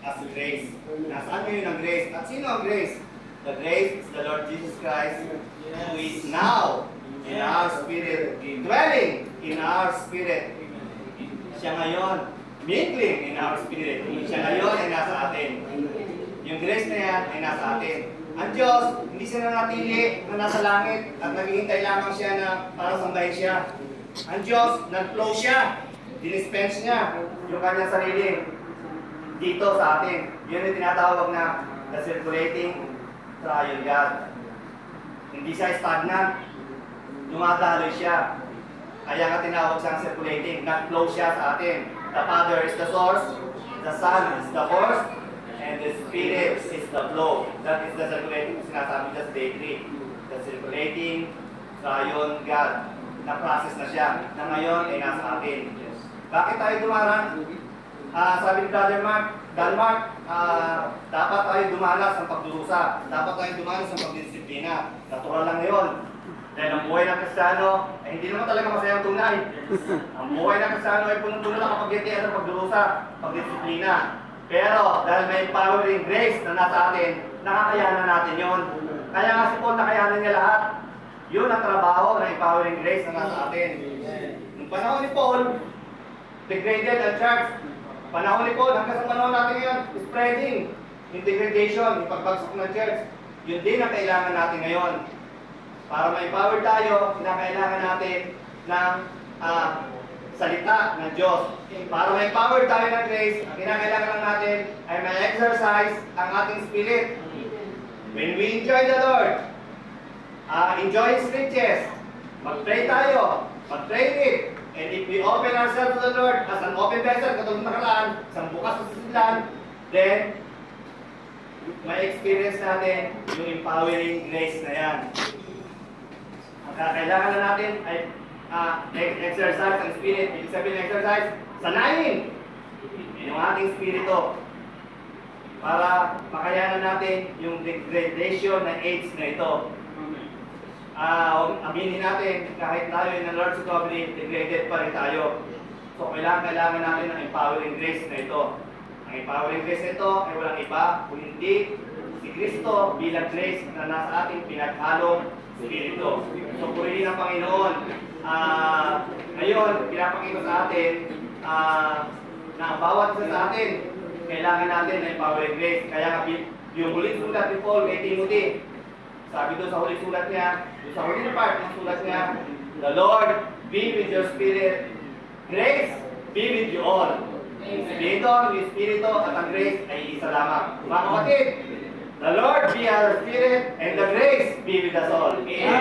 as grace. Nasaan ngayon ang grace? At sino ang grace? The grace is the Lord Jesus Christ who is now in our spirit, dwelling in our spirit. Siya ngayon, mingling in our spirit. Siya ngayon ay nasa atin. Yung grace na yan ay nasa atin. Ang Diyos, hindi siya nanatili na nasa langit at naghihintay lamang siya na para sambahin siya. Ang Diyos, nag-flow siya. Dinispense niya yung kanyang sarili dito sa atin. Yun yung tinatawag na the circulating triune God. Hindi siya stagnant. Dumadaloy siya. Kaya nga tinawag siyang circulating. Nag-flow siya sa atin. The Father is the source, the Son is the force, and the Spirit is the flow. That is the circulating, sinasabi niya sa day 3. The circulating triune God. Na-process na siya, na ngayon ay nasa atin. Bakit tayo dumarang? Sabi ni Brother Mark, dapat tayo dumanas ng pagdurusa. Dapat tayo dumanas ng pagdisiplina. Natural lang ngayon. Dahil ang buhay ng Kristiyano ay hindi naman talaga masayang tunay. Ang buhay ng Kristiyano ay punong-puno lang kapag yetiyan sa pagdurusa, pagdisiplina. Pero dahil may empowering grace na nasa atin, nakakayanan natin yon. Kaya nga si Paul nakayanan niya lahat. Yun ang trabaho ng empowering grace na nasa atin. Noong panahon ni Paul, degraded ang church. Panahon ni Paul, hanggang sa panahon natin ngayon, spreading, yung degradation, yung pagbagsak ng church. Yun din ang kailangan natin ngayon. Para ma-empower tayo, kinakailangan natin ng salita ng Diyos. Para ma-empower tayo ng grace, ang kinakailangan lang natin ay ma-exercise ang ating spirit. When we enjoy the Lord, enjoy His riches, mag-pray tayo, mag-pray it. And if we open ourselves to the Lord as an open vessel, katulad ng nakaraan, isang bukas sa sisilan, then may experience natin yung empowering grace na yan. Ang kailangan na natin ay exercise ang spirit. Ibig sabihin ng exercise, sanayin yung ating spirito para makayanan natin yung degradation na AIDS na ito. Aminin natin, kahit tayo ng Lord's recovery, degraded pa rin tayo. So, kailangan natin ng empowering grace na ito. Ang empowering grace na ito ay walang iba, kung hindi si Kristo bilang grace na nasa ating pinaghalong spirito. So, purihin ang Panginoon. Ngayon, pinapakita sa atin na ang bawat isa sa atin, kailangan natin ng empowering grace. Kaya yung huling sulat ni Paul kay Timothy, sabi doon sa huling sulat niya, sa huling part ng sulat niya, the Lord be with your spirit. Grace be with you all. Espiritu, yung Espiritu at ang grace ay isa lamang. Mga kapatid, the Lord be our spirit and the grace be with us all. Amen.